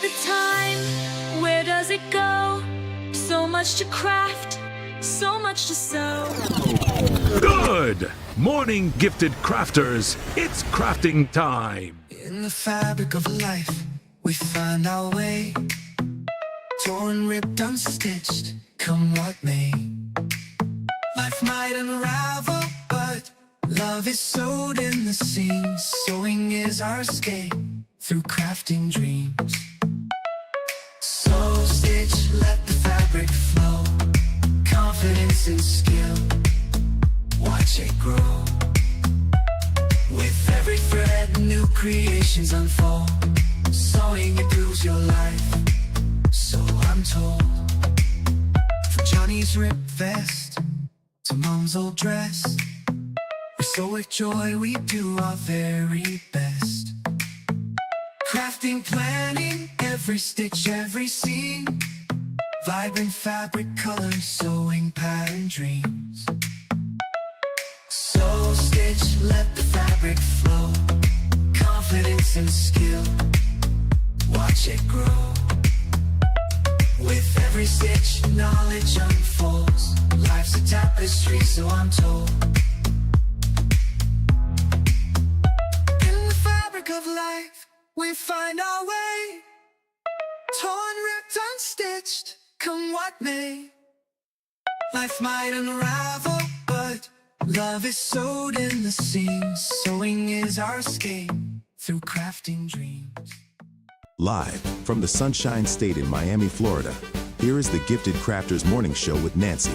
the time? Where does it go? So much to craft, so much to sew. Good morning, gifted crafters. It's crafting time. In the fabric of life, we find our way. Torn, ripped, unstitched, come what may. Life might unravel, but love is sewed in the seams. Sewing is our escape through crafting dreams. Sew, stitch, let the fabric flow. Confidence and skill, watch it grow. With every thread, new creations unfold. Sewing improves your life, so I'm told. From Johnny's ripped vest to Mom's old dress, we sew with joy, we do our very best. Crafting, planning, every stitch, every seam. Vibrant fabric colors, sewing pattern dreams. Sew, stitch, let the fabric flow. Confidence and skill, watch it grow. With every stitch, knowledge unfolds. Life's a tapestry, so I'm told. In the fabric of life, we find our way. Torn, ripped, unstitched, come what may. Life might unravel, but love is sewed in the seams. Sewing is our escape through crafting dreams. Live from the Sunshine State in Miami, Florida, here is the Gifted Crafters Morning Show with Nancy.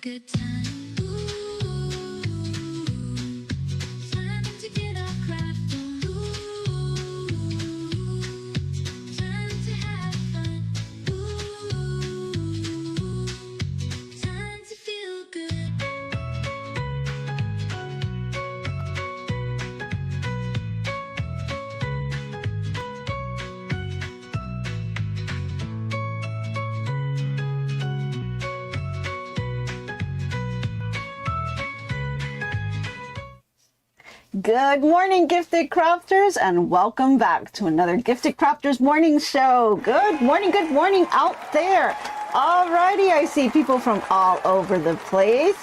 Good time. Ooh, time to get our craft on. Ooh, time to have fun. Ooh, time to feel good. Good morning, Gifted Crafters, and welcome back to another Gifted Crafters Morning Show. Good morning out there. Alrighty, I see people from all over the place.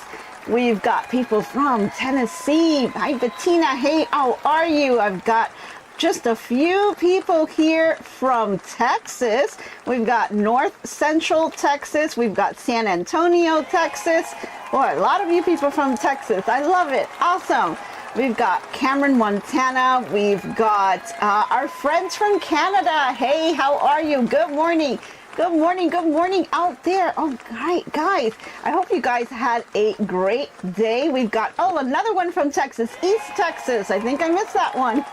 We've got people from Tennessee. Hi, Bettina. Hey, how are you? I've got just a few people here from Texas. We've got North Central Texas. We've got San Antonio, Texas. Boy, a lot of you people from Texas. I love it. Awesome. We've got Cameron, Montana. We've got our friends from Canada. Hey, how are you? Good morning. Good morning out there. Oh, guys, I hope you guys had a great day. We've got, another one from Texas, East Texas. I think I missed that one.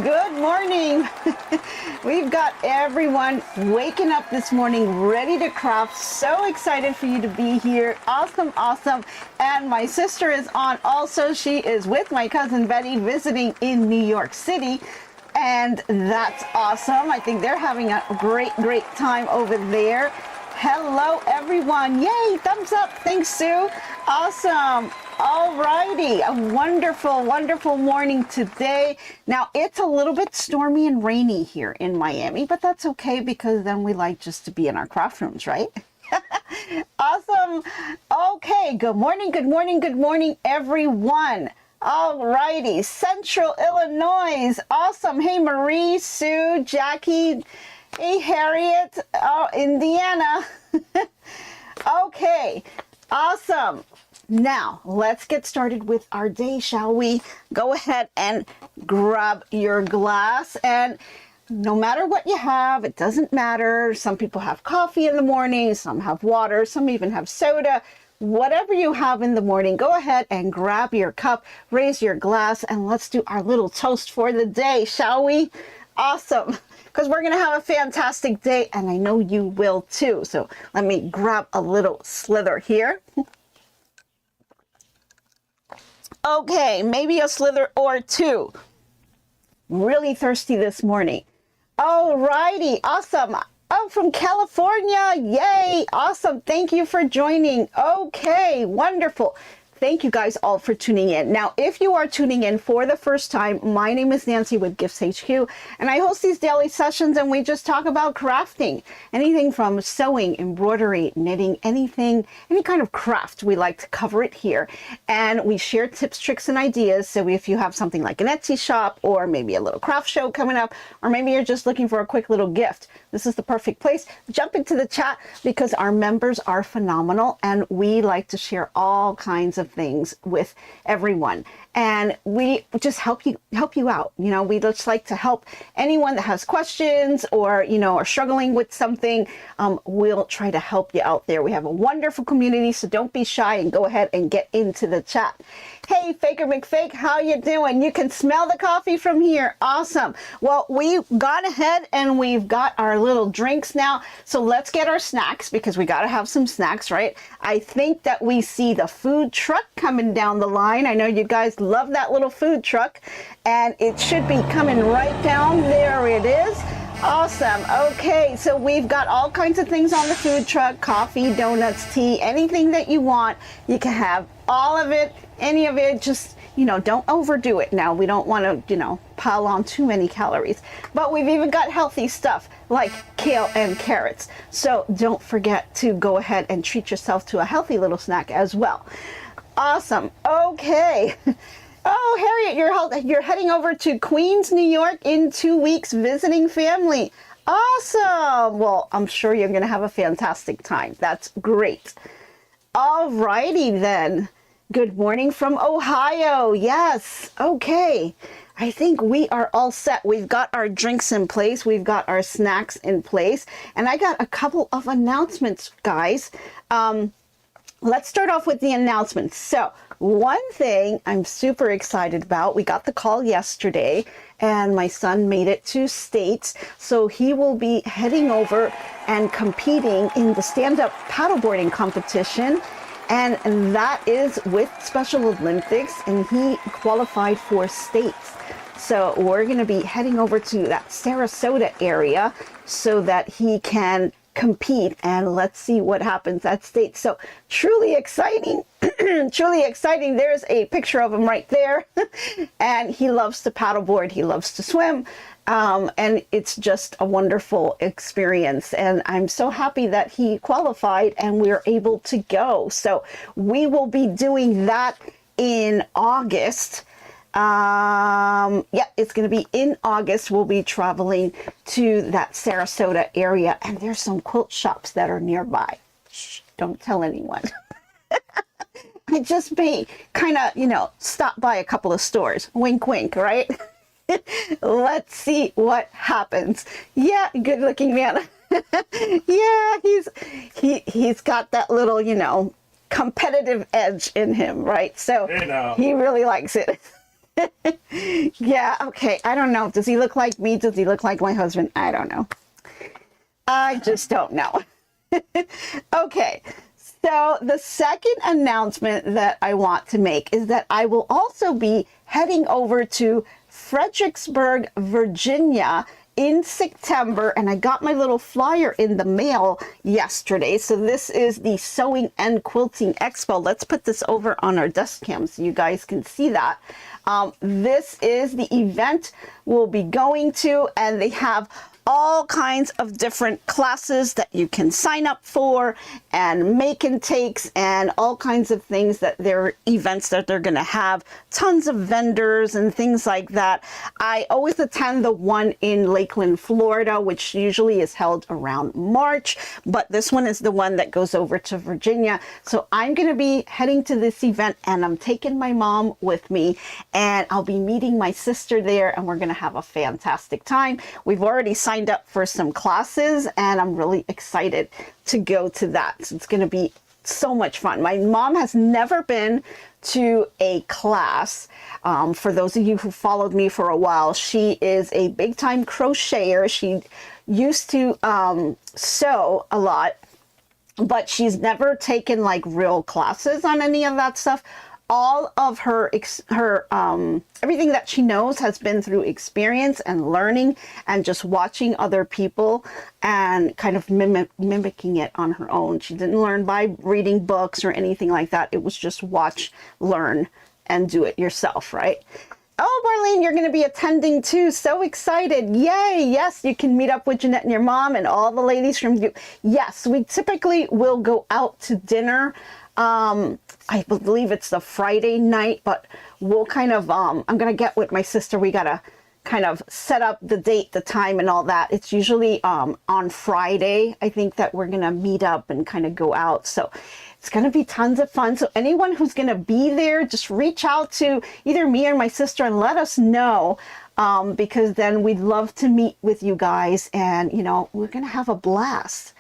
Good morning. We've got everyone waking up this morning, ready to craft. So excited for you to be here. Awesome. And my sister is on also. She is with my cousin Betty visiting in New York City. And that's awesome. I think they're having a great time over there. Hello, everyone. Yay, thumbs up. Thanks, Sue. Awesome. Alrighty, a wonderful morning today. Now, it's a little bit stormy and rainy here in Miami, but that's okay because then we like just to be in our craft rooms, right? Awesome. Okay, good morning, everyone. Alrighty, Central Illinois. Awesome. Hey, Marie, Sue, Jackie. Hey, Harriet. Oh, Indiana. Okay, awesome. Now, let's get started with our day, shall we? Go ahead and grab your glass, and no matter what you have, it doesn't matter. Some people have coffee in the morning, some have water, some even have soda. Whatever you have in the morning, go ahead and grab your cup, raise your glass, and let's do our little toast for the day, shall we? Awesome, because we're gonna have a fantastic day, and I know you will too. So let me grab a little slither here. Okay, maybe a slither or two. Really thirsty this morning. Alrighty, awesome. Oh, from California, yay, awesome. Thank you for joining. Okay, wonderful. Thank you guys all for tuning in. Now, if you are tuning in for the first time, my name is Nancy with GiftsHQ, and I host these daily sessions, and we just talk about crafting. Anything from sewing, embroidery, knitting, anything, any kind of craft, we like to cover it here. And we share tips, tricks, and ideas. So if you have something like an Etsy shop, or maybe a little craft show coming up, or maybe you're just looking for a quick little gift, this is the perfect place. Jump into the chat because our members are phenomenal, and we like to share all kinds of things with everyone, and we just help you out. You know, we just like to help anyone that has questions or, you know, are struggling with something. We'll try to help you out there. We have a wonderful community, so don't be shy and go ahead and get into the chat. Hey, Faker McFake, how you doing? You can smell the coffee from here. Awesome. Well, we've gone ahead and we've got our little drinks now. So let's get our snacks, because we got to have some snacks, right? I think that we see the food truck coming down the line. I know you guys love that little food truck, and it should be coming right down. There it is. Awesome. Okay, so we've got all kinds of things on the food truck: coffee, donuts, tea, anything that you want. You can have all of it, any of it. Just, you know, don't overdo it. Now, we don't want to, you know, pile on too many calories. But we've even got healthy stuff like kale and carrots. So don't forget to go ahead and treat yourself to a healthy little snack as well. Awesome. Okay. Oh, Harriet, you're heading over to Queens, New York in 2 weeks visiting family. Awesome. Well, I'm sure you're going to have a fantastic time. That's great. All righty then. Good morning from Ohio. Yes. Okay. I think we are all set. We've got our drinks in place. We've got our snacks in place. And I got a couple of announcements, guys. Let's start off with the announcements. So one thing I'm super excited about, we got the call yesterday, and my son made it to States. So he will be heading over and competing in the stand-up paddleboarding competition. And that is with Special Olympics, and he qualified for States. So we're going to be heading over to that Sarasota area so that he can compete, and let's see what happens at States. So truly exciting. Truly exciting. There's a picture of him right there. And he loves to paddleboard. He loves to swim. And it's just a wonderful experience. And I'm so happy that he qualified and we're able to go. So we will be doing that in August. Yeah, it's going to be in August. We'll be traveling to that Sarasota area, and there's some quilt shops that are nearby. Shh, don't tell anyone. I just may kind of, you know, stop by a couple of stores. Wink, wink, right? Let's see what happens. Yeah, good looking man. Yeah, he's got that little, you know, competitive edge in him, right? So he really likes it. Yeah, okay. I don't know. Does he look like me? Does he look like my husband? I don't know. I just don't know. Okay. So the second announcement that I want to make is that I will also be heading over to Fredericksburg, Virginia in September, and I got my little flyer in the mail yesterday. So this is the Sewing and Quilting Expo. Let's put this over on our desk cam so you guys can see that. This is the event we'll be going to, and they have all kinds of different classes that you can sign up for, and make and takes, and all kinds of things that they're events that they're going to have. Tons of vendors and things like that. I always attend the one in Lakeland, Florida, which usually is held around March, but this one is the one that goes over to Virginia. So I'm going to be heading to this event, and I'm taking my mom with me, and I'll be meeting my sister there, and we're going to have a fantastic time. We've already signed up for some classes, and I'm really excited to go to that. So it's going to be so much fun. My mom has never been to a class. For those of you who followed me for a while, she is a big time crocheter. She used to sew a lot, but she's never taken like real classes on any of that stuff. All of her everything that she knows has been through experience and learning and just watching other people and kind of mimicking it on her own. She didn't learn by reading books or anything like that. It was just watch, learn, and do it yourself, right? Oh, Marlene, you're going to be attending too. So excited. Yay. Yes, you can meet up with Jeanette and your mom and all the ladies from you. Yes, we typically will go out to dinner. I believe it's the Friday night, but we'll kind of, I'm going to get with my sister. We got to kind of set up the date, the time, and all that. It's usually on Friday, I think, that we're going to meet up and kind of go out. So it's going to be tons of fun. So anyone who's going to be there, just reach out to either me or my sister and let us know, because then we'd love to meet with you guys, and, you know, we're going to have a blast.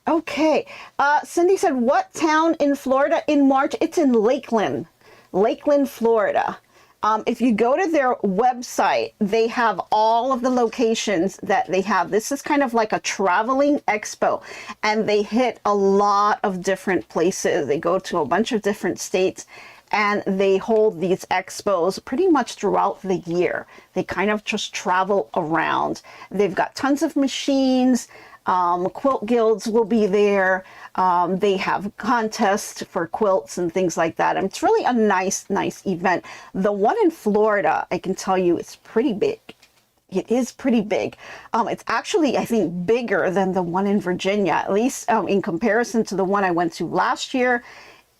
Okay, Cindy said, what town in Florida in March? It's in Lakeland, Florida. If you go to their website, they have all of the locations that they have. This is kind of like a traveling expo, and they hit a lot of different places. They go to a bunch of different states, and they hold these expos pretty much throughout the year. They kind of just travel around. They've got tons of machines. Quilt guilds will be there. They have contests for quilts and things like that. And it's really a nice event. The one in Florida, I can tell you, it's pretty big. It is pretty big. It's actually, I think, bigger than the one in Virginia, at least in comparison to the one I went to last year.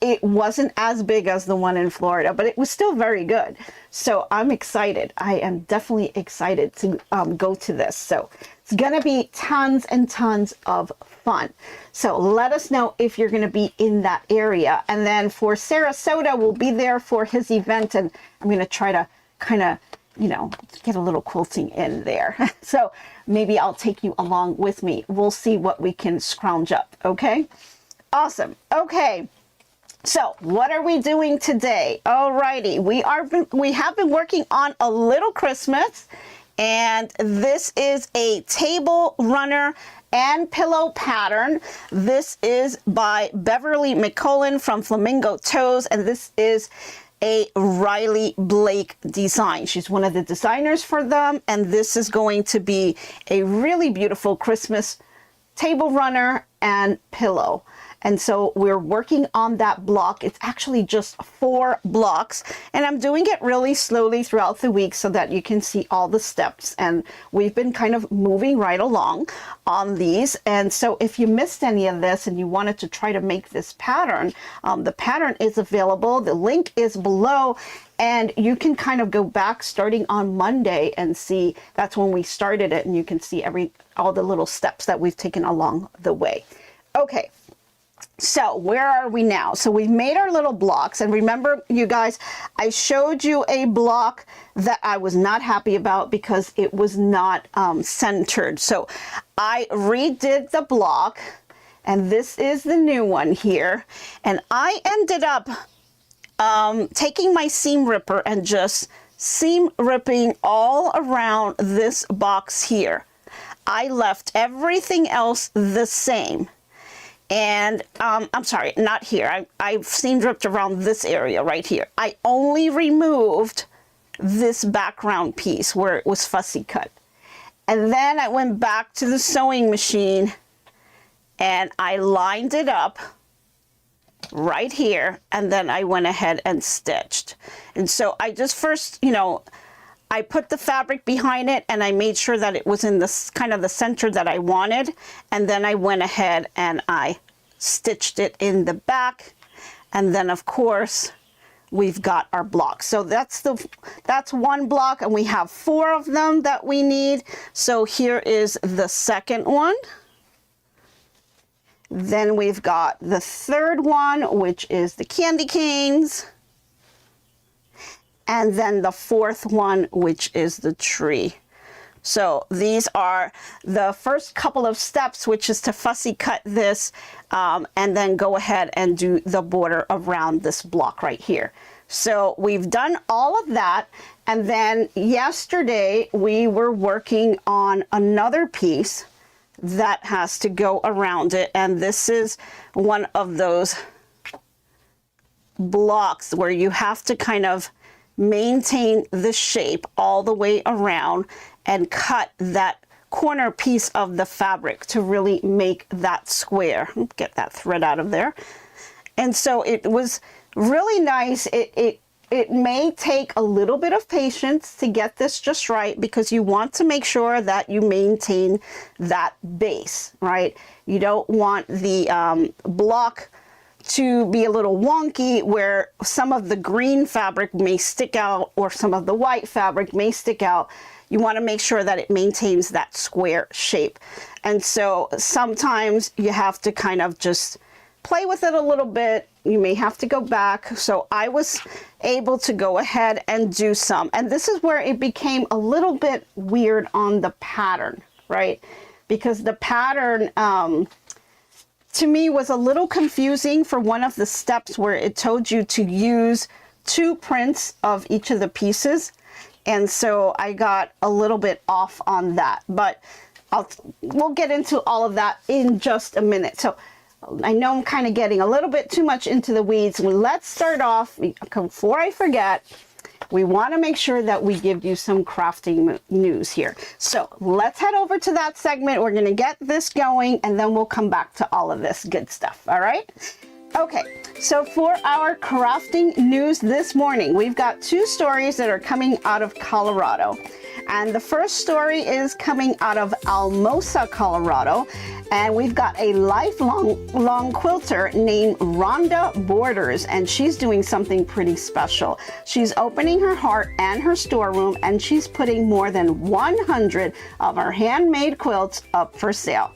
It wasn't as big as the one in Florida, but it was still very good. So I'm excited. I am definitely excited to go to this. So it's going to be tons and tons of fun. So let us know if you're going to be in that area. And then for Sarasota, we'll be there for his event. And I'm going to try to kind of, you know, get a little quilting in there. So maybe I'll take you along with me. We'll see what we can scrounge up. Okay. Awesome. Okay. So what are we doing today? Alrighty, we have been working on a little Christmas, and this is a table runner and pillow pattern. This is by Beverly McCullough from Flamingo Toes, and this is a Riley Blake design. She's one of the designers for them, and this is going to be a really beautiful Christmas table runner and pillow. And so we're working on that block. It's actually just 4 blocks, and I'm doing it really slowly throughout the week so that you can see all the steps. And we've been kind of moving right along on these. And so if you missed any of this and you wanted to try to make this pattern, the pattern is available. The link is below, and you can kind of go back starting on Monday and see. That's when we started it, and you can see all the little steps that we've taken along the way. Okay. So where are we now? So we've made our little blocks, and remember, you guys, I showed you a block that I was not happy about because it was not centered. So I redid the block, and this is the new one here. And I ended up taking my seam ripper and just seam ripping all around this box here. I left everything else the same. And I'm sorry, not here. I seam ripped around this area right here. I only removed this background piece where it was fussy cut. And then I went back to the sewing machine and I lined it up right here. And then I went ahead and stitched. And so I just first, you know, I put the fabric behind it and I made sure that it was in this kind of the center that I wanted. And then I went ahead and I stitched it in the back. And then of course, we've got our block. So that's one block, and we have 4 of them that we need. So here is the second one. Then we've got the third one, which is the candy canes. And then the fourth one, which is the tree. So these are the first couple of steps, which is to fussy cut this and then go ahead and do the border around this block right here. So we've done all of that. And then yesterday we were working on another piece that has to go around it. And this is one of those blocks where you have to kind of maintain the shape all the way around and cut that corner piece of the fabric to really make that square. Get that thread out of there. And so it was really nice. It may take a little bit of patience to get this just right, because you want to make sure that you maintain that base, right? You don't want the block to be a little wonky where some of the green fabric may stick out or some of the white fabric may stick out. You want to make sure that it maintains that square shape. And so sometimes you have to kind of just play with it a little bit. You may have to go back. So I was able to go ahead and do some. And this is where it became a little bit weird on the pattern, right? Because the pattern to me was a little confusing for one of the steps where it told you to use 2 prints of each of the pieces. And so I got a little bit off on that, but we'll get into all of that in just a minute. So I know I'm kind of getting a little bit too much into the weeds. Let's start off, before I forget, we want to make sure that we give you some crafting news here. So let's head over to that segment. We're going to get this going and then we'll come back to all of this good stuff. All right. Okay. So for our crafting news this morning, we've got 2 stories that are coming out of Colorado. And the first story is coming out of Alamosa, Colorado. And we've got a lifelong quilter named Rhonda Borders, and she's doing something pretty special. She's opening her heart and her storeroom, and she's putting more than 100 of her handmade quilts up for sale.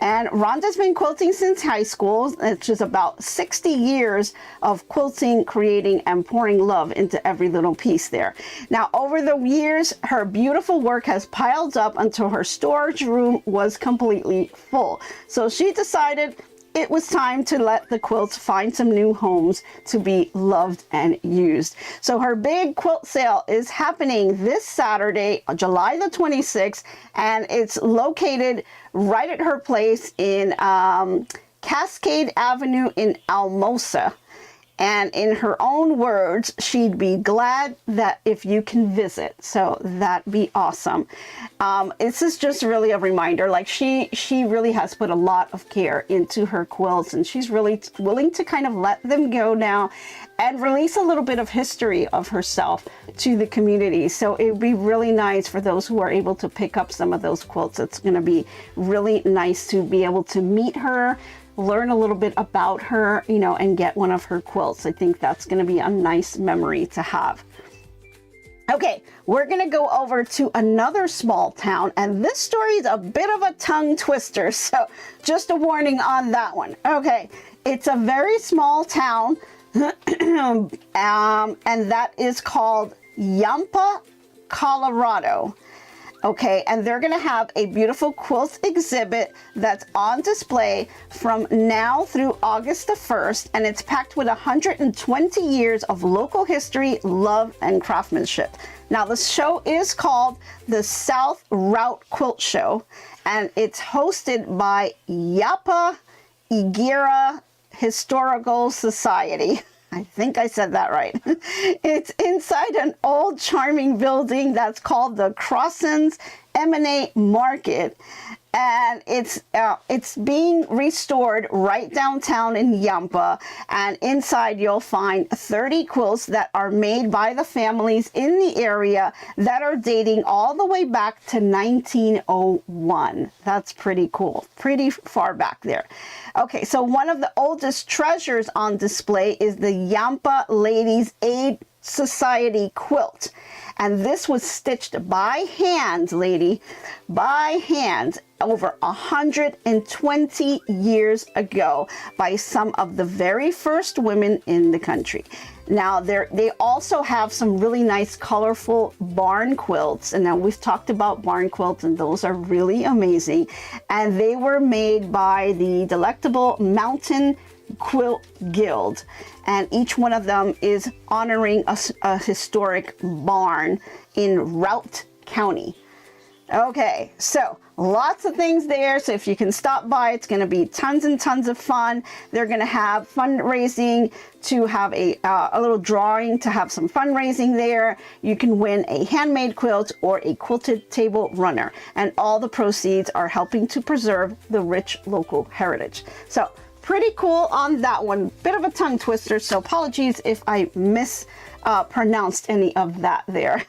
And Rhonda's been quilting since high school, which is about 60 years of quilting, creating, and pouring love into every little piece there. Now, over the years, her beautiful work has piled up until her storage room was completely full. So she decided it was time to let the quilts find some new homes to be loved and used. So her big quilt sale is happening this Saturday, July the 26th, and it's located right at her place in Cascade Avenue in Alamosa. And in her own words, she'd be glad that if you can visit. So that'd be awesome. This is just really a reminder, like she really has put a lot of care into her quilts, and she's really willing to kind of let them go now and release a little bit of history of herself to the community. So it would be really nice for those who are able to pick up some of those quilts. It's going to be really nice to be able to meet her, learn a little bit about her, you know, and get one of her quilts. I think that's going to be a nice memory to have. Okay, we're going to go over to another small town, and this story is a bit of a tongue twister, so just a warning on that one. Okay, it's a very small town, and that is called Yampa, Colorado. Okay, and they're going to have a beautiful quilt exhibit that's on display from now through August the 1st, and it's packed with 120 years of local history, love, and craftsmanship. Now, the show is called the South Route Quilt Show, and it's hosted by Yapa Igira Historical Society. I think I said that right. It's inside an old charming building that's called the Crossens M&A Market. And it's being restored right downtown in Yampa, and inside you'll find 30 quilts that are made by the families in the area that are dating all the way back to 1901. That's pretty cool, pretty far back there. Okay, so one of the oldest treasures on display is the Yampa Ladies Aid Society quilt. And this was stitched by hand, lady, by hand, over 120 years ago by some of the very first women in the country. Now, they also have some really nice colorful barn quilts. And now we've talked about barn quilts, and those are really amazing. And they were made by the Delectable Mountain Quilt Guild, and each one of them is honoring a historic barn in Routt County. Okay, so lots of things there. So if you can stop by, it's going to be tons and tons of fun. They're going to have fundraising to have a little drawing to have some fundraising there. You can win a handmade quilt or a quilted table runner, and all the proceeds are helping to preserve the rich local heritage. So pretty cool on that one. Bit of a tongue twister, so apologies if I mispronounced any of that there.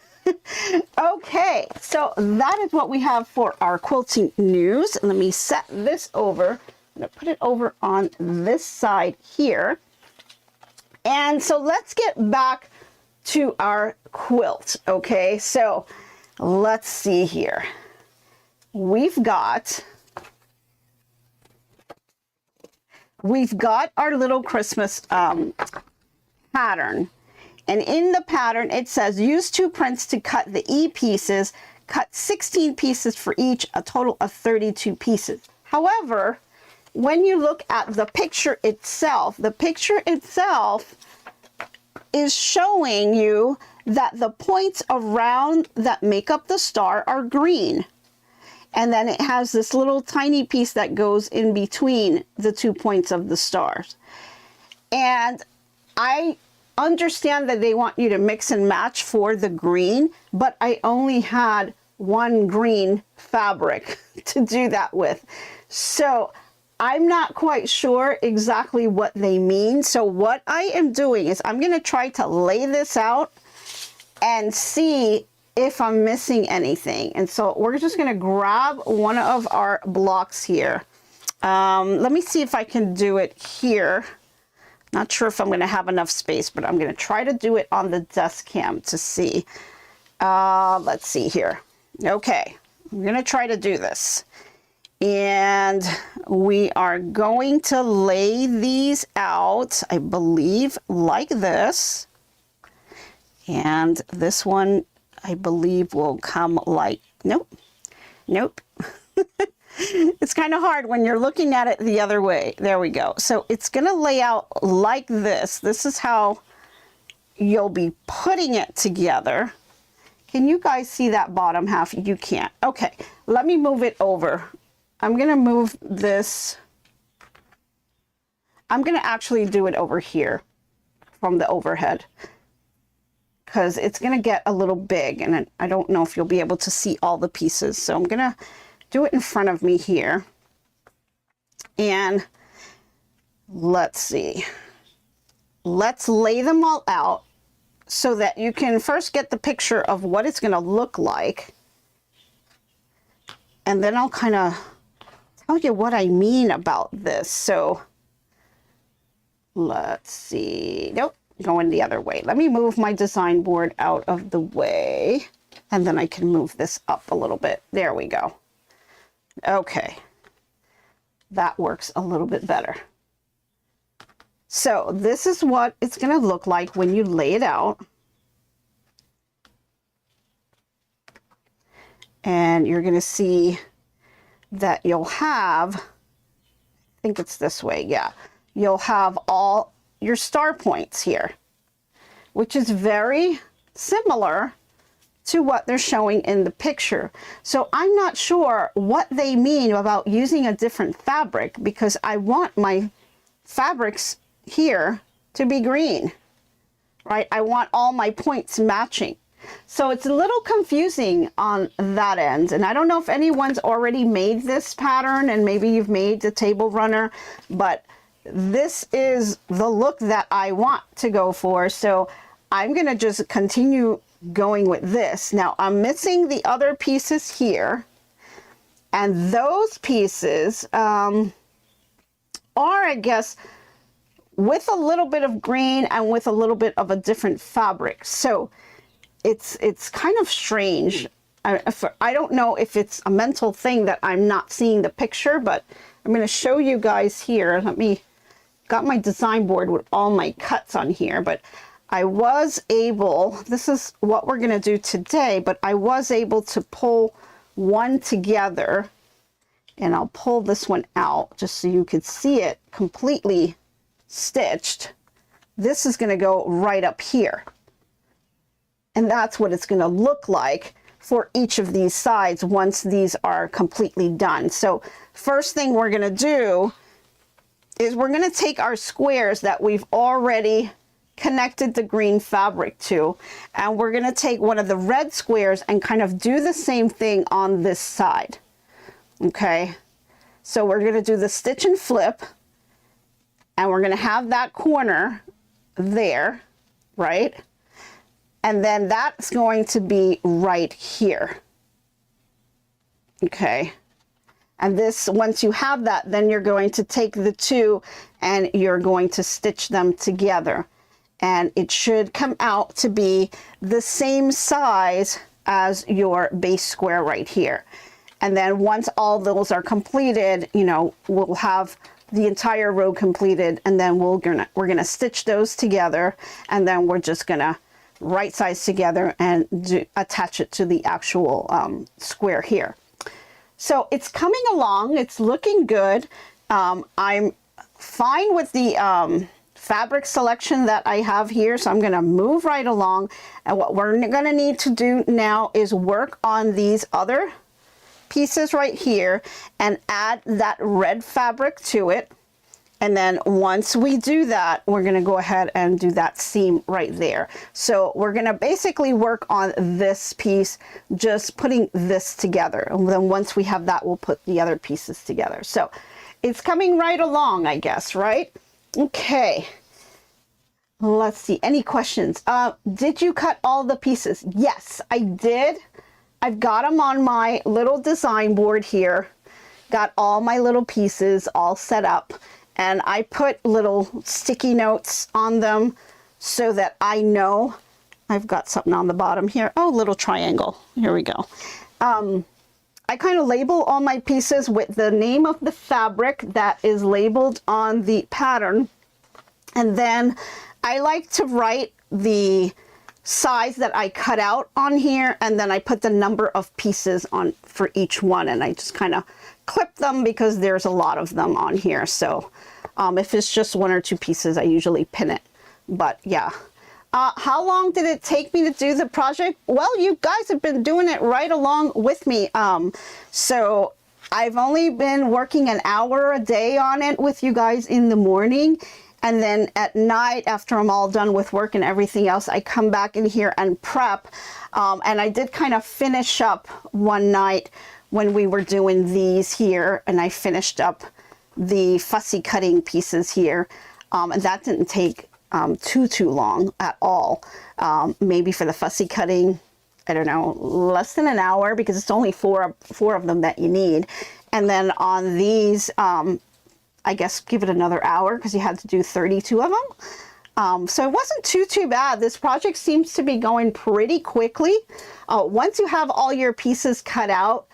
Okay, so that is what we have for our quilting news. Let me set this over. I'm going to put it over on this side here. And so let's get back to our quilt. Okay, so let's see here. We've got our little Christmas pattern. And in the pattern, it says, use 2 prints to cut the E pieces, cut 16 pieces for each, a total of 32 pieces. However, when you look at the picture itself is showing you that the points around that make up the star are green. And then it has this little tiny piece that goes in between the 2 points of the stars. And I understand that they want you to mix and match for the green, but I only had one green fabric to do that with. So I'm not quite sure exactly what they mean. So what I am doing is I'm going to try to lay this out and see if I'm missing anything. And so we're just going to grab one of our blocks here. Let me see if I can do it here. Not sure if I'm going to have enough space, but I'm going to try to do it on the desk cam to see. Let's see here. Okay, I'm going to try to do this. And we are going to lay these out, I believe, like this. And this one, I believe, will come like, nope. It's kind of hard when you're looking at it the other way. There we go. So it's going to lay out like this. This is how you'll be putting it together. Can you guys see that bottom half? You can't. Okay, let me move it over. I'm going to move this. I'm going to actually do it over here from the overhead, because it's going to get a little big, and I don't know if you'll be able to see all the pieces. So I'm going to do it in front of me here. And let's see. Let's lay them all out so that you can first get the picture of what it's going to look like. And then I'll kind of tell you what I mean about this. So let's see. Nope, going the other way. Let me move my design board out of the way, and then I can move this up a little bit. There we go. Okay, that works a little bit better. So this is what it's going to look like when you lay it out. And you're going to see that you'll have, I think it's this way, yeah. You'll have all your star points here, which is very similar to what they're showing in the picture. So I'm not sure what they mean about using a different fabric, because I want my fabrics here to be green, right? I want all my points matching. So it's a little confusing on that end. And I don't know if anyone's already made this pattern and maybe you've made the table runner, but this is the look that I want to go for. So I'm going to just continue going with this. Now I'm missing the other pieces here. And those pieces are, I guess, with a little bit of green and with a little bit of a different fabric. So it's kind of strange. I don't know if it's a mental thing that I'm not seeing the picture, but I'm going to show you guys here. Got my design board with all my cuts on here, but I was able, this is what we're going to do today, but I was able to pull one together, and I'll pull this one out just so you could see it completely stitched. This is going to go right up here, and that's what it's going to look like for each of these sides once these are completely done. So first thing we're going to do is we're going to take our squares that we've already connected the green fabric to, and we're going to take one of the red squares and kind of do the same thing on this side. Okay, so we're going to do the stitch and flip, and we're going to have that corner there, right? And then that's going to be right here. Okay, and this, once you have that, then you're going to take the two and you're going to stitch them together. And it should come out to be the same size as your base square right here. And then once all those are completed, you know, we'll have the entire row completed, and then we're gonna stitch those together, and then we're just gonna right size together and attach it to the actual square here. So it's coming along, it's looking good. I'm fine with the fabric selection that I have here, so I'm going to move right along, and what we're going to need to do now is work on these other pieces right here and add that red fabric to it. And then once we do that, we're going to go ahead and do that seam right there. So we're going to basically work on this piece, just putting this together, and then once we have that, we'll put the other pieces together. So it's coming right along, I guess, right? Okay, let's see, any questions? Did you cut all the pieces? Yes, I did. I've got them on my little design board here, got all my little pieces all set up, and I put little sticky notes on them so that I know. I've got something on the bottom here. Oh, little triangle, here we go. I kind of label all my pieces with the name of the fabric that is labeled on the pattern. And then I like to write the size that I cut out on here, and then I put the number of pieces on for each one, and I just kind of clip them because there's a lot of them on here. So if it's just one or two pieces, I usually pin it. But yeah. How long did it take me to do the project? Well, you guys have been doing it right along with me. So I've only been working an hour a day on it with you guys in the morning. And then at night, after I'm all done with work and everything else, I come back in here and prep. And I did kind of finish up one night when we were doing these here, and I finished up the fussy cutting pieces here. And that didn't take too long at all. Maybe for the fussy cutting, I don't know, less than an hour, because it's only four of them that you need. And then on these, I guess give it another hour because you had to do 32 of them. So it wasn't too bad. This project seems to be going pretty quickly. Once you have all your pieces cut out,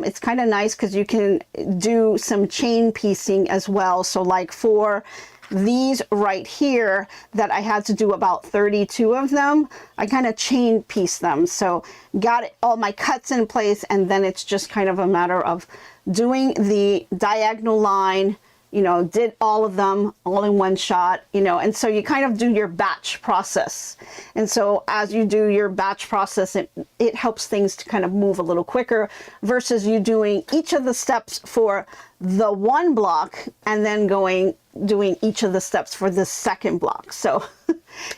it's kind of nice because you can do some chain piecing as well. So like for these right here that I had to do about 32 of them, I kind of chain piece them. So got all my cuts in place, and then it's just kind of a matter of doing the diagonal line, you know, did all of them all in one shot, you know, and so you kind of do your batch process. And so as you do your batch process, it helps things to kind of move a little quicker versus you doing each of the steps for the one block and then doing each of the steps for the second block. So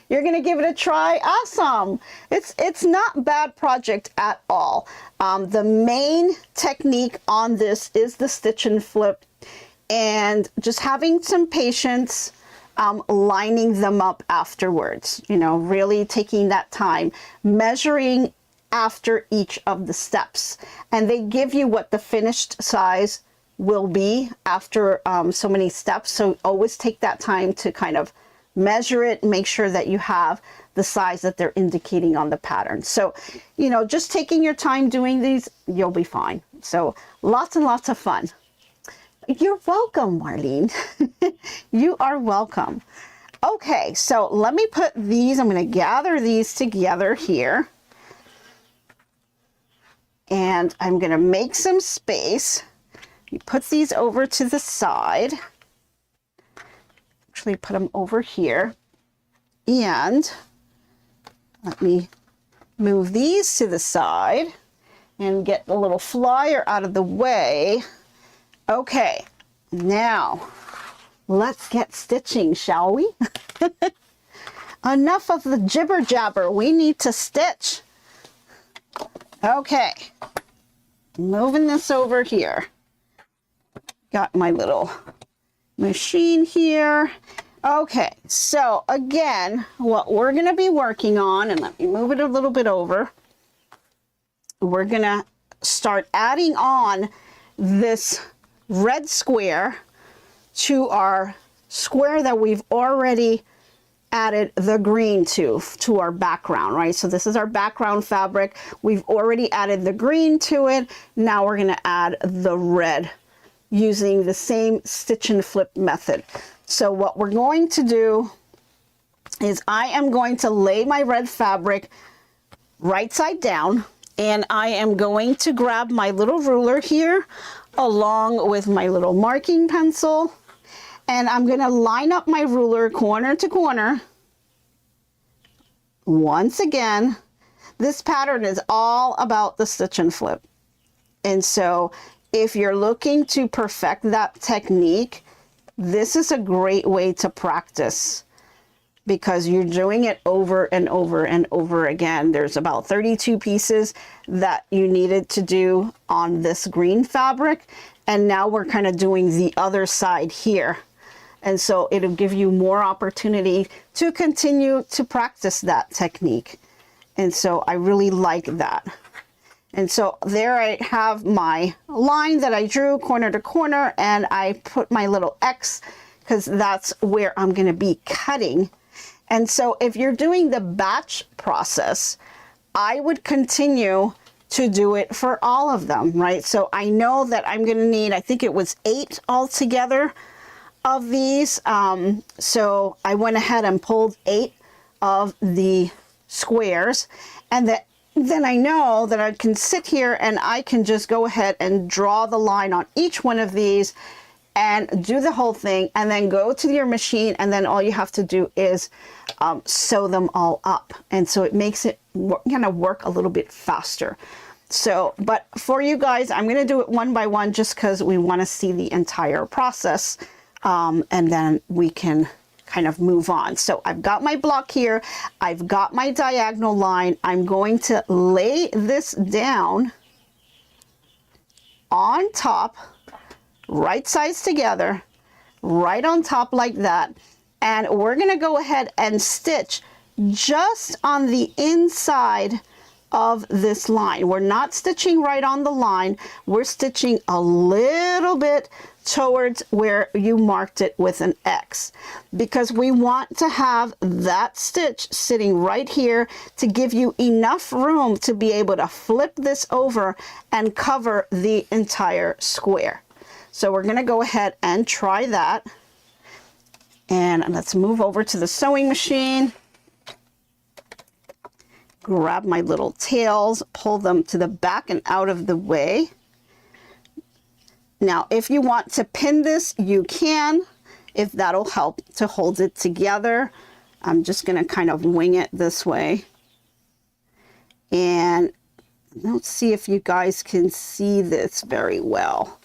you're going to give it a try. Awesome. It's not a bad project at all. The main technique on this is the stitch and flip, and just having some patience, lining them up afterwards, you know, really taking that time, measuring after each of the steps. And they give you what the finished size will be after so many steps. So always take that time to kind of measure it, make sure that you have the size that they're indicating on the pattern. So, you know, just taking your time doing these, you'll be fine. So lots and lots of fun. You're welcome, Marlene. You are welcome. Okay, so let me put these, I'm going to gather these together here. And I'm going to make some space. You put these over to the side. Actually, put them over here. And let me move these to the side and get the little flyer out of the way. Okay, now let's get stitching, shall we? Enough of the jibber jabber. We need to stitch. Okay, moving this over here. Got my little machine here. Okay, so again, what we're going to be working on, and let me move it a little bit over. We're going to start adding on this red square to our square that we've already added the green to our background, right? So this is our background fabric. We've already added the green to it. Now we're going to add the red using the same stitch and flip method. So what we're going to do is I am going to lay my red fabric right side down, and I am going to grab my little ruler here along with my little marking pencil, and I'm going to line up my ruler corner to corner. Once again, this pattern is all about the stitch and flip. And so if you're looking to perfect that technique, this is a great way to practice, because you're doing it over and over and over again. There's about 32 pieces that you needed to do on this green fabric, and now we're kind of doing the other side here. And so it'll give you more opportunity to continue to practice that technique. And so I really like that. And so there I have my line that I drew corner to corner, and I put my little X because that's where I'm going to be cutting. And so if you're doing the batch process, I would continue to do it for all of them, right? So I know that I'm going to need, I think it was 8 altogether of these. So I went ahead and pulled 8 of the squares, and then I know that I can sit here and I can just go ahead and draw the line on each one of these and do the whole thing, and then go to your machine, and then all you have to do is sew them all up. And so it makes it kind of work a little bit faster. So, but for you guys, I'm going to do it one by one just because we want to see the entire process, and then we can kind of move on. So I've got my block here. I've got my diagonal line. I'm going to lay this down on top, right sides together, right on top like that. And we're going to go ahead and stitch just on the inside of this line. We're not stitching right on the line. We're stitching a little bit towards where you marked it with an X, because we want to have that stitch sitting right here to give you enough room to be able to flip this over and cover the entire square. So we're going to go ahead and try that. And let's move over to the sewing machine. Grab my little tails, pull them to the back and out of the way. Now, if you want to pin this, you can, if that'll help to hold it together. I'm just going to kind of wing it this way. And let's see if you guys can see this very well.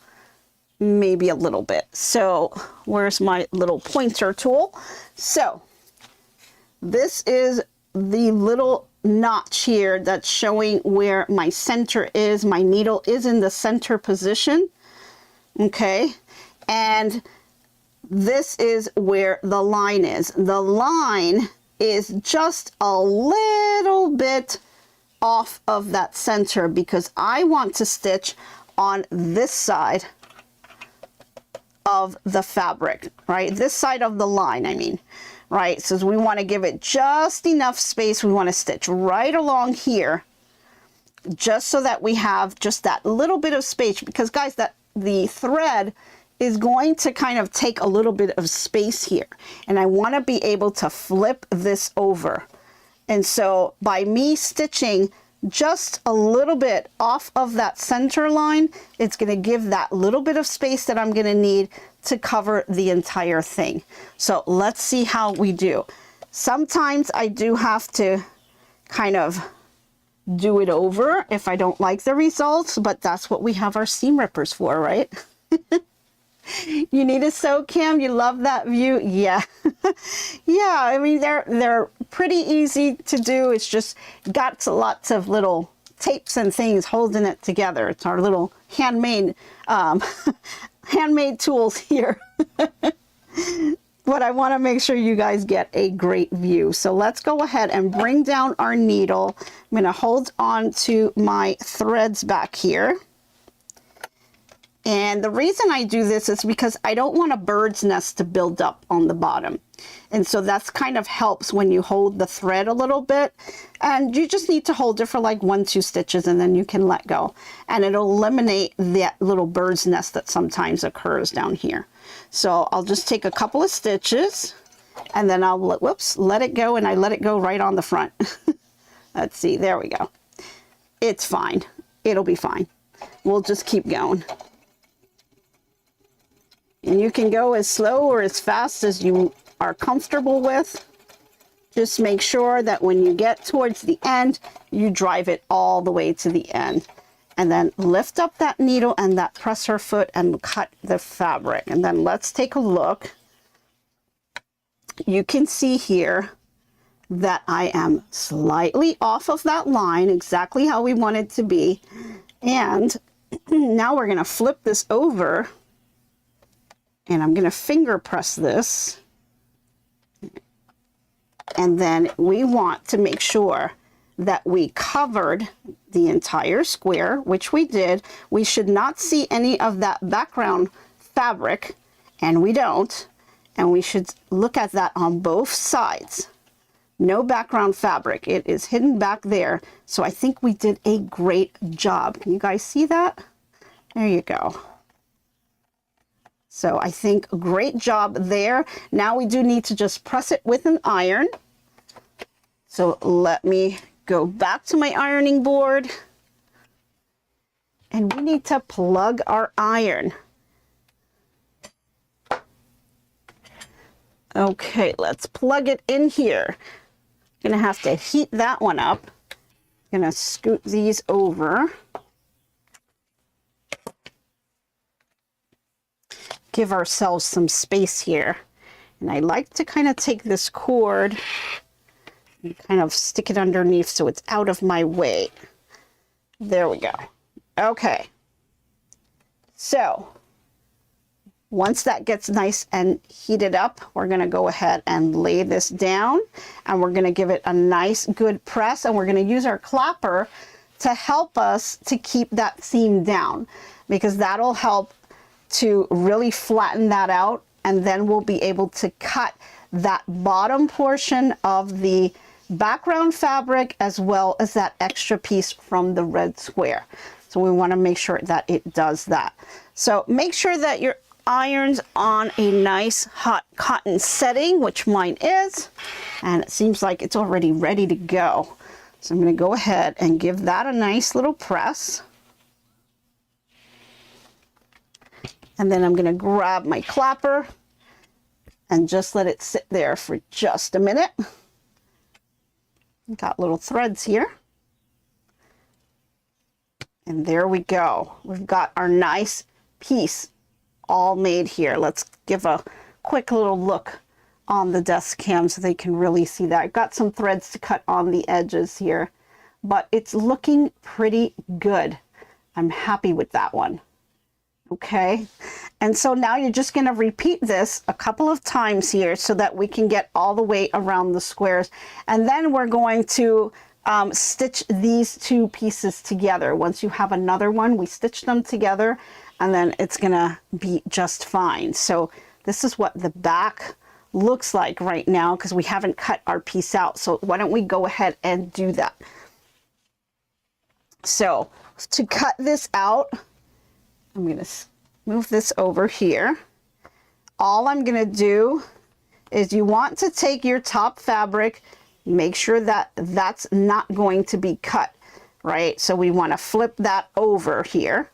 Maybe a little bit. So where's my little pointer tool? So this is the little notch here that's showing where my center is. My needle is in the center position. Okay. And this is where the line is. The line is just a little bit off of that center because I want to stitch on this side of the fabric, right? This side of the line, I mean, right? So we want to give it just enough space. We want to stitch right along here just so that we have just that little bit of space, because guys, that the thread is going to kind of take a little bit of space here, and I want to be able to flip this over. And so by me stitching just a little bit off of that center line, it's going to give that little bit of space that I'm going to need to cover the entire thing. So let's see how we do. Sometimes I do have to kind of do it over if I don't like the results, but that's what we have our seam rippers for, right? You need to sew, Kim? You love that view? Yeah. Yeah, I mean, they're pretty easy to do. It's just got lots of little tapes and things holding it together. It's our little handmade handmade tools here. But I want to make sure you guys get a great view. So let's go ahead and bring down our needle. I'm going to hold on to my threads back here. And the reason I do this is because I don't want a bird's nest to build up on the bottom. And so that's kind of helps when you hold the thread a little bit. And you just need to hold it for like 1-2 stitches and then you can let go. And it'll eliminate that little bird's nest that sometimes occurs down here. So I'll just take a couple of stitches and then I'll let it go, and I let it go right on the front. Let's see, there we go. It's fine. It'll be fine. We'll just keep going. And you can go as slow or as fast as you are comfortable with. Just make sure that when you get towards the end, you drive it all the way to the end. And then lift up that needle and that presser foot and cut the fabric. And then let's take a look. You can see here that I am slightly off of that line, exactly how we want it to be. And now we're going to flip this over. And I'm going to finger press this. And then we want to make sure that we covered the entire square, which we did. We should not see any of that background fabric, and we don't. And we should look at that on both sides. No background fabric. It is hidden back there. So I think we did a great job. Can you guys see that? There you go. So I think a great job there. Now we do need to just press it with an iron. So let me go back to my ironing board. And we need to plug our iron. Okay, let's plug it in here. Gonna have to heat that one up. Gonna scoot these over. Give ourselves some space here. And I like to kind of take this cord and kind of stick it underneath so it's out of my way. There we go. Okay. So once that gets nice and heated up, we're going to go ahead and lay this down, and we're going to give it a nice good press, and we're going to use our clapper to help us to keep that seam down, because that'll help to really flatten that out, and then we'll be able to cut that bottom portion of the background fabric as well as that extra piece from the red square. So we want to make sure that it does that. So make sure that your iron's on a nice hot cotton setting, which mine is, and it seems like it's already ready to go. So I'm going to go ahead and give that a nice little press. And then I'm going to grab my clapper and just let it sit there for just a minute. Got little threads here. And there we go. We've got our nice piece all made here. Let's give a quick little look on the desk cam so they can really see that. I've got some threads to cut on the edges here, but it's looking pretty good. I'm happy with that one. Okay, and so now you're just going to repeat this a couple of times here so that we can get all the way around the squares. And then we're going to stitch these two pieces together. Once you have another one, we stitch them together and then it's going to be just fine. So this is what the back looks like right now because we haven't cut our piece out. So why don't we go ahead and do that? So to cut this out, I'm going to move this over here. All I'm going to do is you want to take your top fabric, make sure that that's not going to be cut, right? So we want to flip that over here.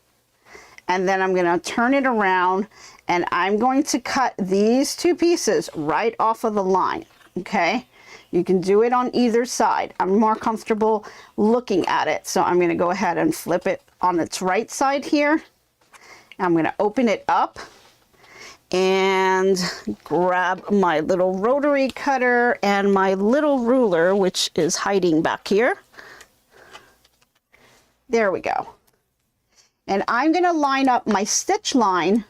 And then I'm going to turn it around and I'm going to cut these two pieces right off of the line, okay? You can do it on either side. I'm more comfortable looking at it. So I'm going to go ahead and flip it on its right side here. I'm going to open it up and grab my little rotary cutter and my little ruler, which is hiding back here. There we go. And I'm going to line up my stitch line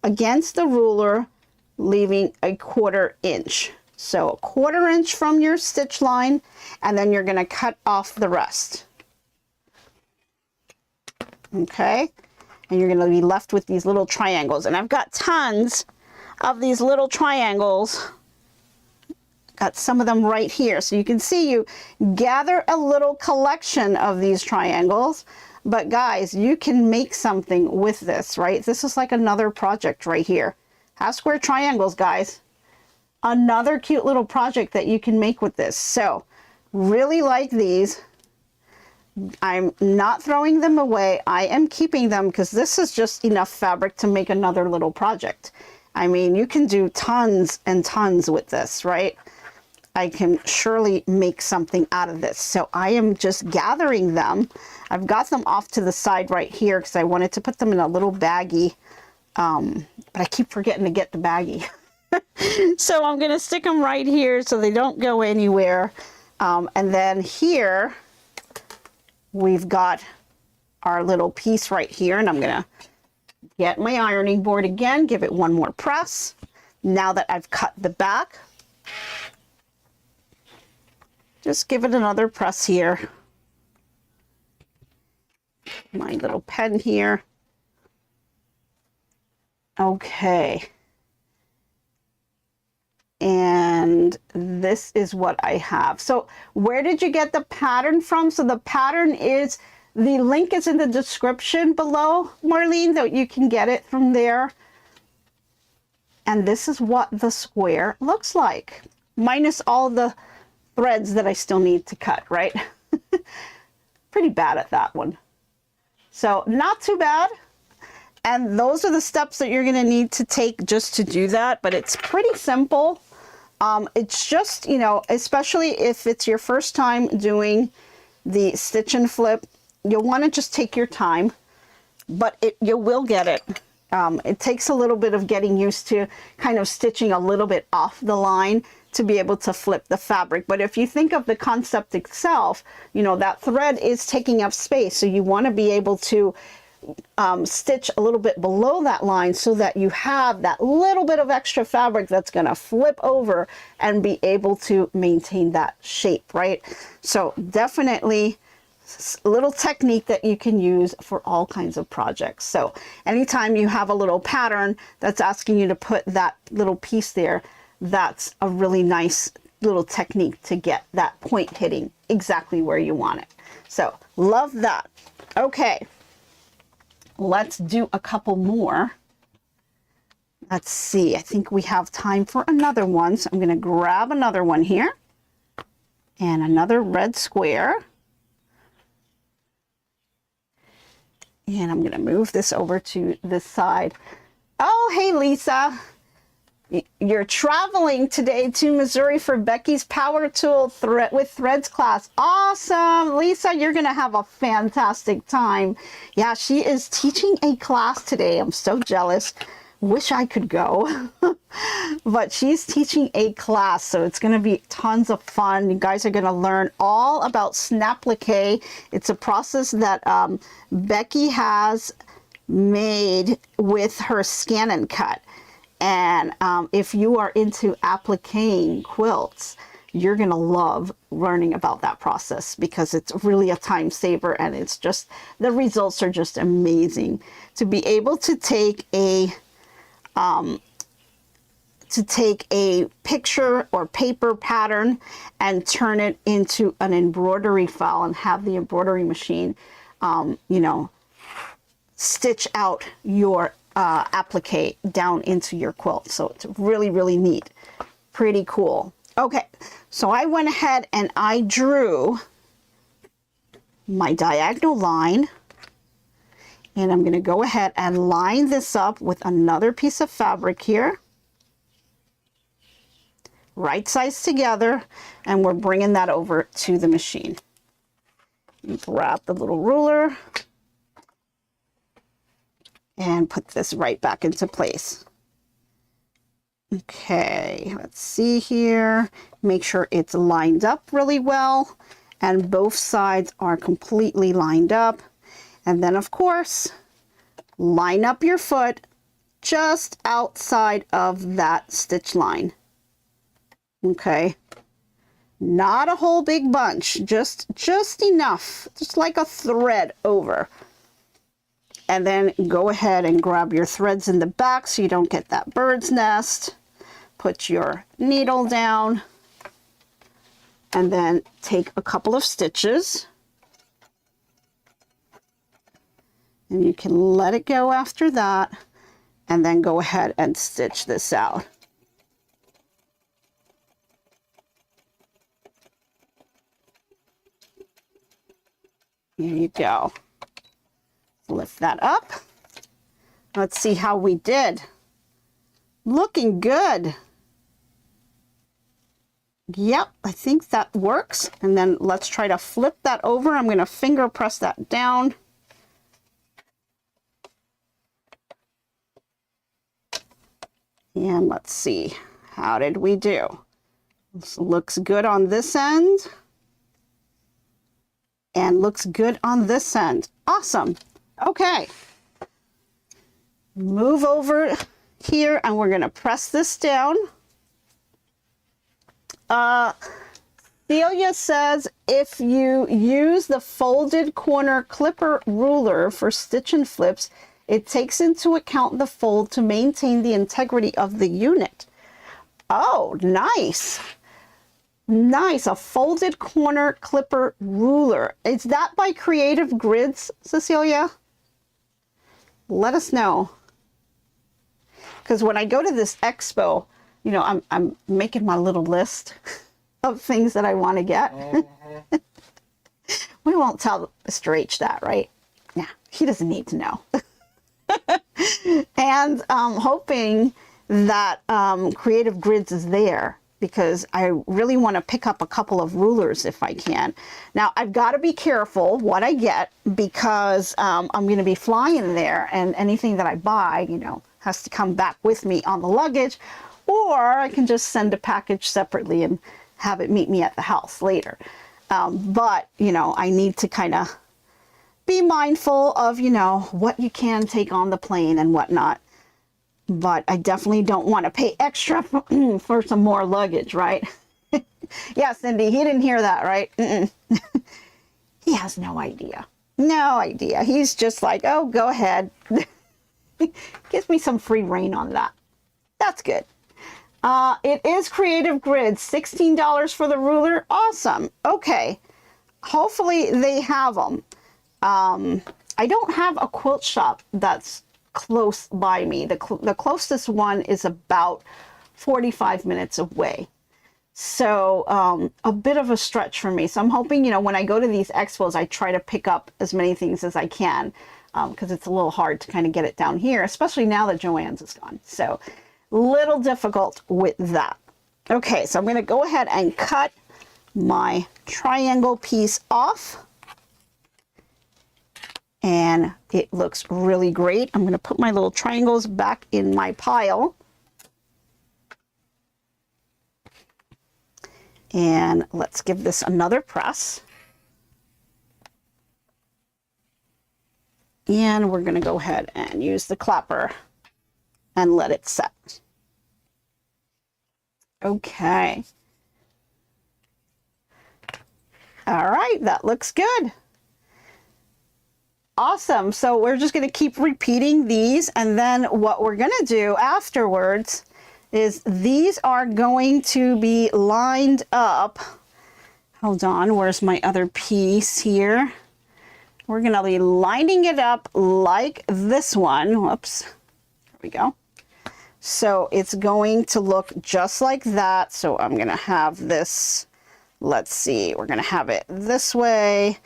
against the ruler, leaving a 1/4 inch. So 1/4 inch from your stitch line, and then you're going to cut off the rest. Okay. And you're going to be left with these little triangles. And I've got tons of these little triangles. Got some of them right here. So you can see you gather a little collection of these triangles. But guys, you can make something with this, right? This is like another project right here. Half square triangles, guys. Another cute little project that you can make with this. So really like these. I'm not throwing them away. I am keeping them because this is just enough fabric to make another little project. I mean, you can do tons and tons with this, right? I can surely make something out of this. So I am just gathering them. I've got them off to the side right here because I wanted to put them in a little baggie. But I keep forgetting to get the baggie. So I'm going to stick them right here so they don't go anywhere. And then here, we've got our little piece right here, and I'm going to get my ironing board again, give it one more press. Now that I've cut the back, just give it another press here. My little pen here. Okay. And this is what I have. So where did you get the pattern from? So the pattern is, the link is in the description below, Marlene, that you can get it from there. And this is what the square looks like, minus all the threads that I still need to cut, right? Pretty bad at that one. So not too bad. And those are the steps that you're going to need to take just to do that. But it's pretty simple. It's just, you know, especially if it's your first time doing the stitch and flip, you'll want to just take your time, but you will get it. It takes a little bit of getting used to kind of stitching a little bit off the line to be able to flip the fabric. But if you think of the concept itself, you know, that thread is taking up space. So you want to be able to stitch a little bit below that line so that you have that little bit of extra fabric that's going to flip over and be able to maintain that shape, right? So definitely a little technique that you can use for all kinds of projects. So anytime you have a little pattern that's asking you to put that little piece there, that's a really nice little technique to get that point hitting exactly where you want it. So love that. Okay. Let's do a couple more. Let's see. I think we have time for another one. So I'm going to grab another one here and another red square. And I'm going to move this over to this side. Oh, hey, Lisa. You're traveling today to Missouri for Becky's Power Tool with Threads class. Awesome. Lisa, you're going to have a fantastic time. Yeah, she is teaching a class today. I'm so jealous. Wish I could go. But she's teaching a class, so it's going to be tons of fun. You guys are going to learn all about snapplique. It's a process that Becky has made with her scan and cut. And if you are into appliquing quilts, you're going to love learning about that process because it's really a time saver, and it's just, the results are just amazing. To be able to take a picture or paper pattern and turn it into an embroidery file and have the embroidery machine, you know, stitch out your applique down into your quilt. So it's really, really neat. Pretty cool. Okay, so I went ahead and I drew my diagonal line, and I'm going to go ahead and line this up with another piece of fabric here. Right sides together, and we're bringing that over to the machine. Grab the little ruler and put this right back into place. Okay, let's see here. Make sure it's lined up really well and both sides are completely lined up. And then, of course, line up your foot just outside of that stitch line. Okay, not a whole big bunch, just enough, just like a thread over. And then go ahead and grab your threads in the back so you don't get that bird's nest. Put your needle down and then take a couple of stitches. And you can let it go after that and then go ahead and stitch this out. Here you go. Lift that up. Let's see how we did. Looking good. Yep, I think that works. And then let's try to flip that over. I'm going to finger press that down. And let's see. How did we do? This looks good on this end. And looks good on this end. Awesome. Okay. Move over here and we're going to press this down. Celia says if you use the folded corner clipper ruler for stitch and flips, it takes into account the fold to maintain the integrity of the unit. Oh, nice. Nice, a folded corner clipper ruler. Is that by Creative Grids, Cecilia? Let us know. Because when I go to this expo, you know, I'm making my little list of things that I want to get. We won't tell Mr. H that, right? Yeah, he doesn't need to know. And I'm hoping that Creative Grids is there, because I really want to pick up a couple of rulers if I can. Now, I've got to be careful what I get, because I'm going to be flying there, and anything that I buy, you know, has to come back with me on the luggage, or I can just send a package separately and have it meet me at the house later. But, you know, I need to kind of be mindful of, you know, what you can take on the plane and whatnot. But I definitely don't want to pay extra for some more luggage, right? Yeah, Cindy, he didn't hear that, right? He has no idea. No idea. He's just like, oh, go ahead. Gives me some free reign on that. That's good. It is Creative Grids, $16 for the ruler. Awesome. Okay. Hopefully they have them. I don't have a quilt shop that's close by me. The closest one is about 45 minutes away. So a bit of a stretch for me. So I'm hoping, you know, when I go to these expos, I try to pick up as many things as I can. because it's a little hard to kind of get it down here, especially now that Joanne's is gone. So little difficult with that. Okay, so I'm going to go ahead and cut my triangle piece off. And it looks really great. I'm going to put my little triangles back in my pile. And let's give this another press. And we're going to go ahead and use the clapper and let it set. Okay. All right, that looks good. Awesome. So we're just going to keep repeating these, and then what we're going to do afterwards is these are going to be lined up. Hold on, where's my other piece here? We're going to be lining it up like this one. Whoops. There we go. So it's going to look just like that. So I'm going to have this, let's see, we're going to have it this way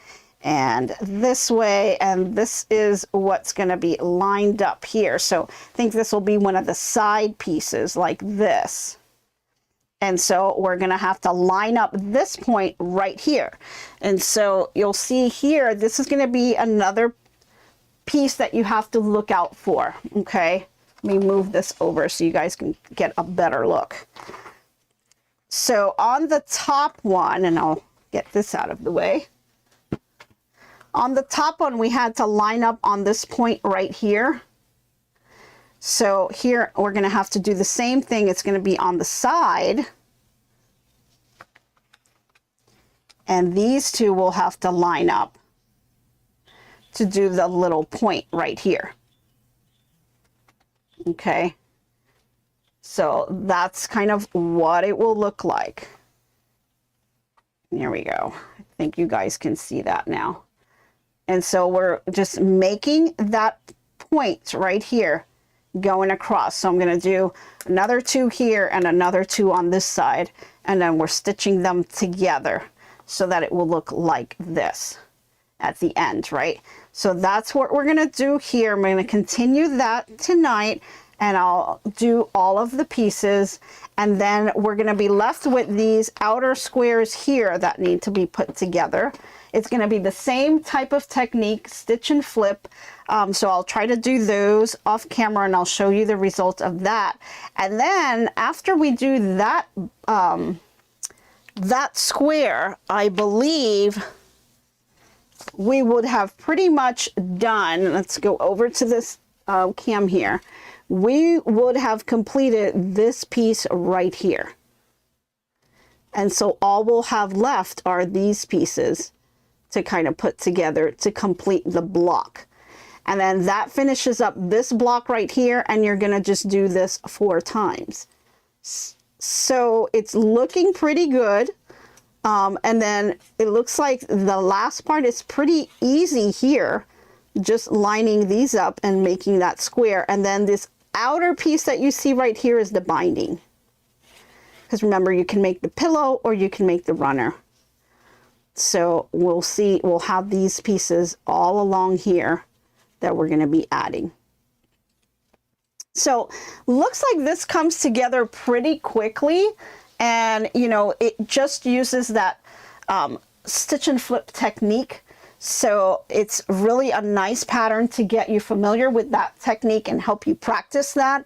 and this way, and this is what's going to be lined up here. So I think this will be one of the side pieces like this. And so we're going to have to line up this point right here. And so you'll see here, this is going to be another piece that you have to look out for. Okay, let me move this over so you guys can get a better look. So on the top one, and I'll get this out of the way. On the top one, we had to line up on this point right here. So here we're going to have to do the same thing. It's going to be on the side. And these two will have to line up to do the little point right here. Okay. So that's kind of what it will look like. There we go. I think you guys can see that now. And so we're just making that point right here going across. So I'm going to do another two here and another two on this side, and then we're stitching them together so that it will look like this at the end, right? So that's what we're going to do here. I'm going to continue that tonight, and I'll do all of the pieces, and then we're going to be left with these outer squares here that need to be put together. It's going to be the same type of technique, stitch and flip. So I'll try to do those off camera, and I'll show you the result of that. And then after we do that, that square, I believe we would have pretty much done. Let's go over to this cam here. We would have completed this piece right here. And so all we'll have left are these pieces to kind of put together to complete the block. And then that finishes up this block right here, and you're going to just do this 4 times. So it's looking pretty good. And then it looks like the last part is pretty easy here, just lining these up and making that square. And then this outer piece that you see right here is the binding. Because remember, you can make the pillow or you can make the runner. So we'll see, we'll have these pieces all along here that we're going to be adding. So looks like this comes together pretty quickly, and you know, it just uses that stitch and flip technique. So it's really a nice pattern to get you familiar with that technique and help you practice that.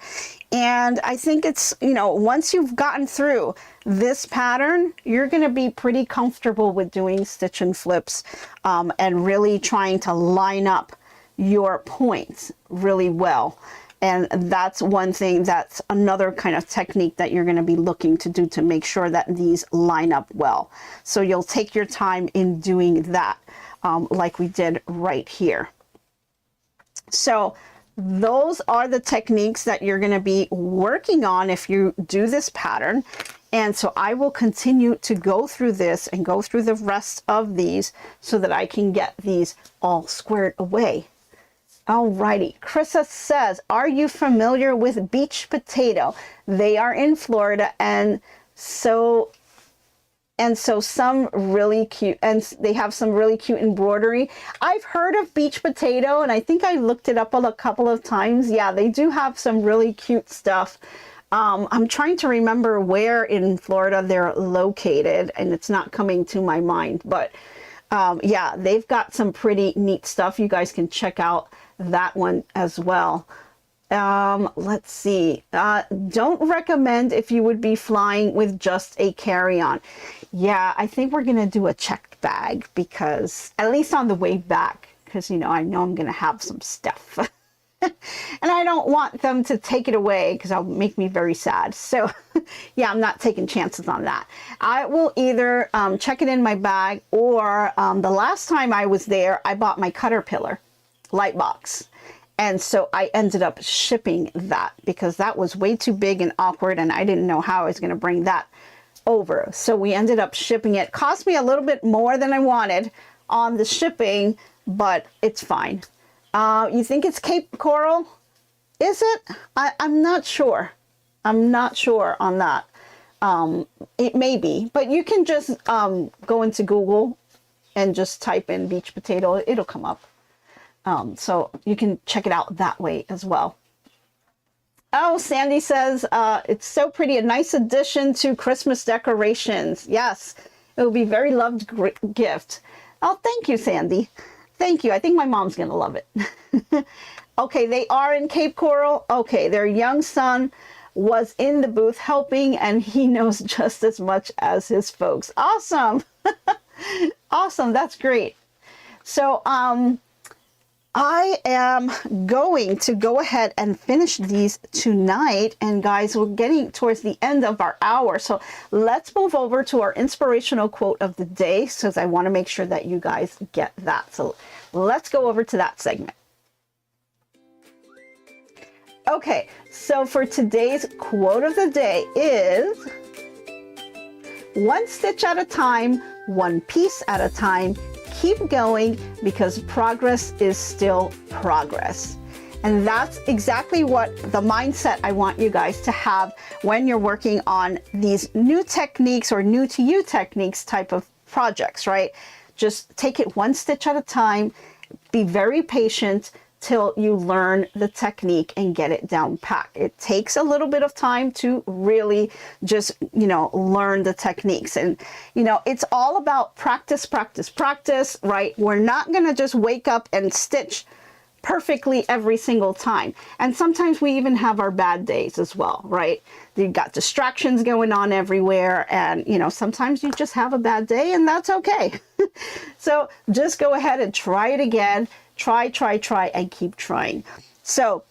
And I think it's, you know, once you've gotten through this pattern, you're going to be pretty comfortable with doing stitch and flips and really trying to line up your points really well. And that's one thing, that's another kind of technique that you're going to be looking to do to make sure that these line up well. So you'll take your time in doing that. Like we did right here. So those are the techniques that you're going to be working on if you do this pattern. And so I will continue to go through this and go through the rest of these so that I can get these all squared away. Alrighty, Krissa says, are you familiar with beach potato? They are in Florida, and so And so some really cute, and they have some really cute embroidery. I've heard of Beach Potato, and I think I looked it up a couple of times. Yeah, they do have some really cute stuff. I'm trying to remember where in Florida they're located, and it's not coming to my mind. But yeah, they've got some pretty neat stuff. You guys can check out that one as well. Let's see. Don't recommend if you would be flying with just a carry-on. Yeah, I think we're going to do a checked bag, because at least on the way back, because, you know I'm going to have some stuff. And I don't want them to take it away, because that'll make me very sad. So yeah, I'm not taking chances on that. I will either check it in my bag, or the last time I was there, I bought my Caterpillar light box. And so I ended up shipping that, because that was way too big and awkward, and I didn't know how I was going to bring that over. So we ended up shipping it. Cost me a little bit more than I wanted on the shipping, but it's fine. You think it's Cape Coral? Is it? I'm not sure. I'm not sure on that. It may be, but you can just go into Google and just type in beach potato. It'll come up. So you can check it out that way as well. Oh, Sandy says, it's so pretty. A nice addition to Christmas decorations. Yes, it will be very loved gift. Oh, thank you, Sandy. Thank you. I think my mom's going to love it. Okay, they are in Cape Coral. Okay, their young son was in the booth helping, and he knows just as much as his folks. Awesome. Awesome. That's great. So, I am going to go ahead and finish these tonight. And guys, we're getting towards the end of our hour. So let's move over to our inspirational quote of the day, because I want to make sure that you guys get that. So let's go over to that segment. Okay, so for today's quote of the day is, one stitch at a time, one piece at a time. Keep going, because progress is still progress. And that's exactly what the mindset I want you guys to have when you're working on these new techniques, or new to you techniques type of projects, right? Just take it one stitch at a time, be very patient till you learn the technique and get it down pat. It takes a little bit of time to really just, learn the techniques. And, it's all about practice, practice, practice, right? We're not going to just wake up and stitch perfectly every single time. And sometimes we even have our bad days as well, right? You've got distractions going on everywhere, and sometimes you just have a bad day, and that's okay. So just go ahead and try it again. Try, and keep trying. So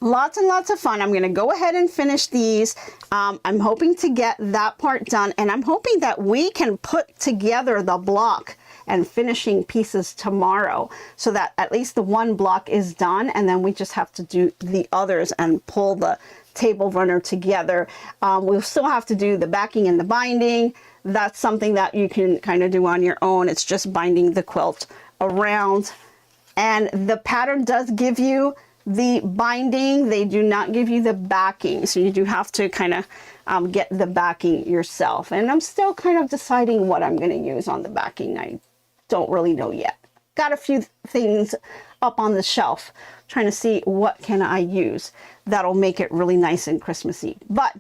lots and lots of fun. I'm going to go ahead and finish these. I'm hoping to get that part done, and I'm hoping that we can put together the block and finishing pieces tomorrow, so that at least the one block is done, and then we just have to do the others and pull the table runner together. We'll still have to do the backing and the binding. That's something that you can kind of do on your own. It's just binding the quilt around. And the pattern does give you the binding. They do not give you the backing. So you do have to kind of get the backing yourself. And I'm still kind of deciding what I'm going to use on the backing. I don't really know yet. Got a few things up on the shelf, trying to see what can I use that'll make it really nice and Christmassy. But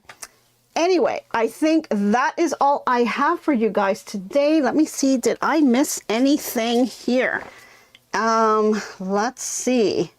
anyway, I think that is all I have for you guys today. Let me see, did I miss anything here? Let's see.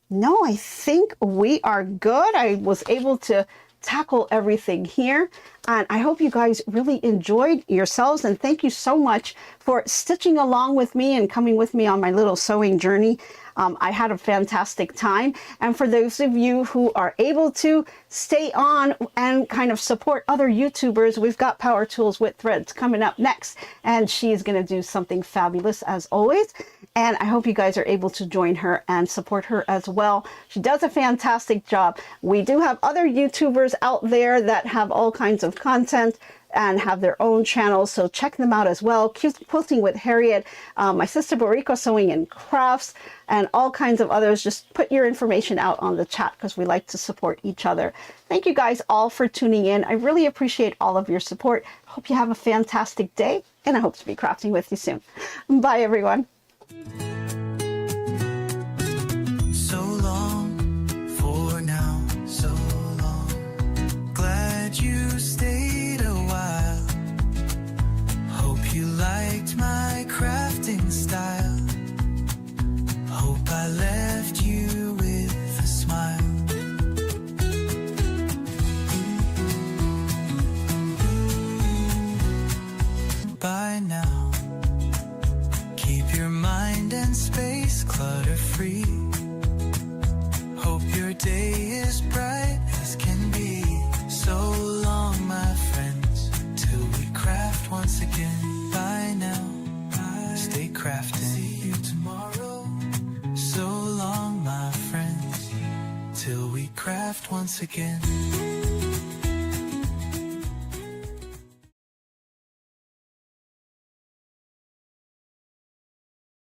No, I think we are good. I was able to tackle everything here, and I hope you guys really enjoyed yourselves, and thank you so much for stitching along with me and coming with me on my little sewing journey. I had a fantastic time, and for those of you who are able to stay on and kind of support other YouTubers, we've got Power Tools with Threads coming up next, and she's going to do something fabulous as always. And I hope you guys are able to join her and support her as well. She does a fantastic job. We do have other YouTubers out there that have all kinds of content and have their own channels, so check them out as well. Quilting with Harriet, my sister Boricua Sewing and Crafts, and all kinds of others. Just put your information out on the chat because we like to support each other. Thank you guys all for tuning in. I really appreciate all of your support. Hope you have a fantastic day, and I hope to be crafting with you soon. Bye, everyone. So long for now, so long. Glad you stayed a while. Hope you liked my crafting style. Hope I left you with a smile. By now, keep your mind and space clutter-free. Hope your day is bright as can be. So long, my friends, till we craft once again. Bye now, stay crafting. See you tomorrow. So long, my friends, till we craft once again.